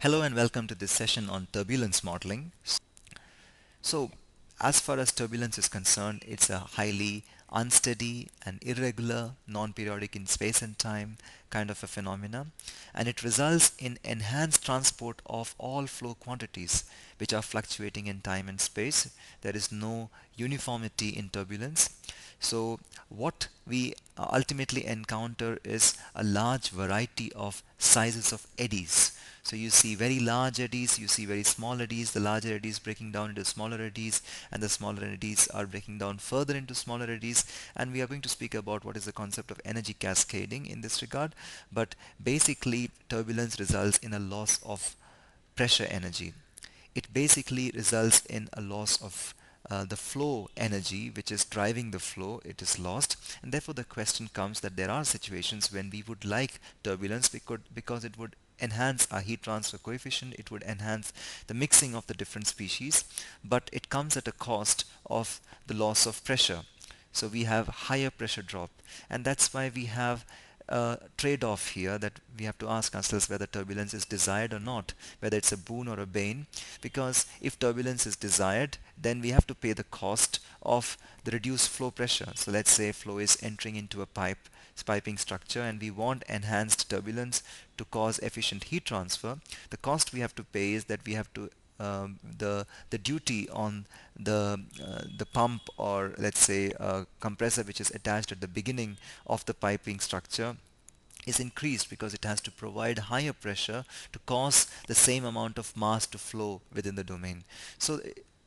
Hello and welcome to this session on turbulence modeling. So, as far as turbulence is concerned, it's a highly unsteady and irregular, non-periodic in space and time kind of a phenomena, and it results in enhanced transport of all flow quantities which are fluctuating in time and space. There is no uniformity in turbulence. So what we ultimately encounter is a large variety of sizes of eddies. So you see very large eddies, you see very small eddies, the larger eddies breaking down into smaller eddies, and the smaller eddies are breaking down further into smaller eddies. And we are going to speak about what is the concept of energy cascading in this regard. But basically, turbulence results in a loss of pressure energy. It basically results in a loss of the flow energy which is driving the flow. It is lost, and therefore the question comes that there are situations when we would like turbulence because it would enhance our heat transfer coefficient, it would enhance the mixing of the different species, but it comes at a cost of the loss of pressure. So we have higher pressure drop, and that's why we have a trade-off here, that we have to ask ourselves whether turbulence is desired or not, whether it's a boon or a bane. Because if turbulence is desired, then we have to pay the cost of the reduced flow pressure. So let's say flow is entering into a piping structure, and we want enhanced turbulence to cause efficient heat transfer. The cost we have to pay is that we have to the duty on the pump, or let's say a compressor which is attached at the beginning of the piping structure, is increased because it has to provide higher pressure to cause the same amount of mass to flow within the domain. So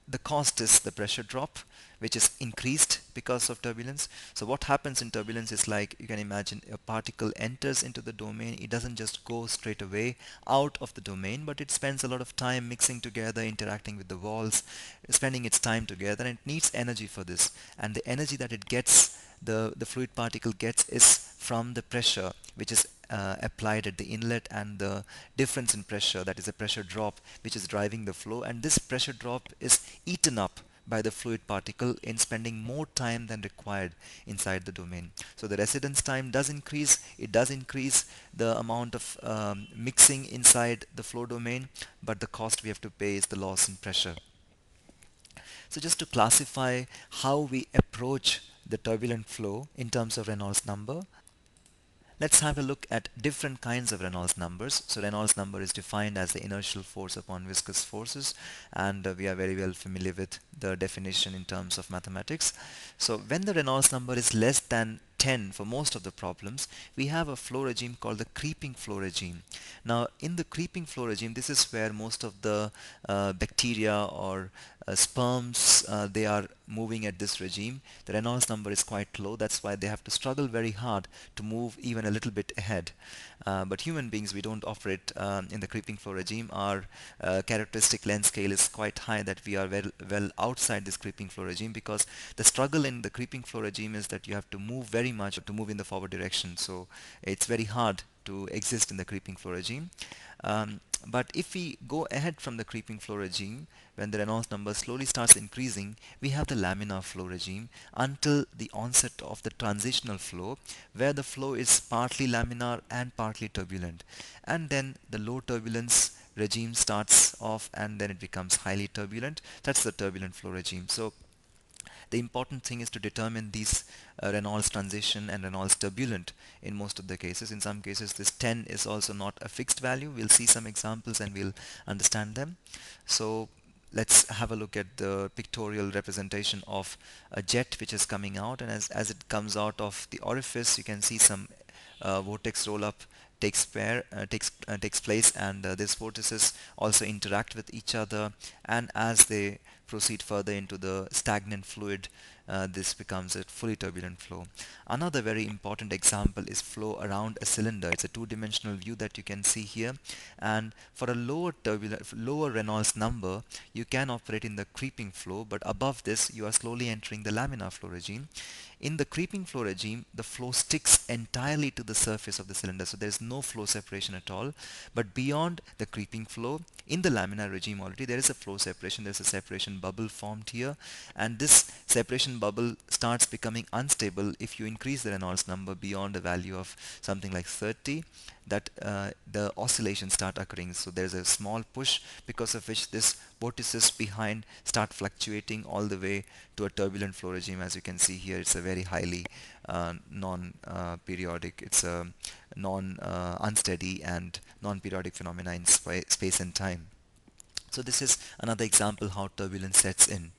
the cost is the pressure drop, which is increased because of turbulence. So what happens in turbulence is, like you can imagine, a particle enters into the domain. It doesn't just go straight away out of the domain, but it spends a lot of time mixing together, interacting with the walls, spending its time together, and it needs energy for this. And the energy that it gets, the fluid particle gets, is from the pressure which is applied at the inlet, and the difference in pressure, that is a pressure drop, which is driving the flow. And this pressure drop is eaten up by the fluid particle in spending more time than required inside the domain. So the residence time does increase, it does increase the amount of mixing inside the flow domain, but the cost we have to pay is the loss in pressure. So just to classify how we approach the turbulent flow in terms of Reynolds number, let's have a look at different kinds of Reynolds numbers. So Reynolds number is defined as the inertial force upon viscous forces, and we are very well familiar with the definition in terms of mathematics. So when the Reynolds number is less than 10 for most of the problems, we have a flow regime called the creeping flow regime. Now in the creeping flow regime, this is where most of the bacteria or sperms, they are moving at this regime. The Reynolds number is quite low, that's why they have to struggle very hard to move even a little bit ahead. But human beings, we don't operate in the creeping flow regime. Our characteristic length scale is quite high, that we are well outside this creeping flow regime, because the struggle in the creeping flow regime is that you have to move very much to move in the forward direction. So it's very hard to exist in the creeping flow regime. But if we go ahead from the creeping flow regime, when the Reynolds number slowly starts increasing, we have the laminar flow regime until the onset of the transitional flow, where the flow is partly laminar and partly turbulent. And then the low turbulence regime starts off, and then it becomes highly turbulent. That's the turbulent flow regime. So the important thing is to determine these Reynolds transition and Reynolds turbulent in most of the cases. In some cases, this 10 is also not a fixed value. We'll see some examples and we'll understand them. So let's have a look at the pictorial representation of a jet which is coming out, and as it comes out of the orifice, you can see some vortex roll up takes place, and these vortices also interact with each other, and as they proceed further into the stagnant fluid, this becomes a fully turbulent flow. Another very important example is flow around a cylinder. It's a two-dimensional view that you can see here, and for a lower Reynolds number, you can operate in the creeping flow, but above this you are slowly entering the laminar flow regime. In the creeping flow regime, the flow sticks entirely to the surface of the cylinder, so there is no flow separation at all. But beyond the creeping flow, in the laminar regime already, there is a flow separation. There is a separation bubble formed here, and this separation bubble starts becoming unstable if you increase the Reynolds number beyond a value of something like 30. that the oscillations start occurring. So there's a small push because of which this vortices behind start fluctuating all the way to a turbulent flow regime. As you can see here, it's a very highly non-periodic, it's a non-unsteady and non-periodic phenomena in space and time. So this is another example how turbulence sets in.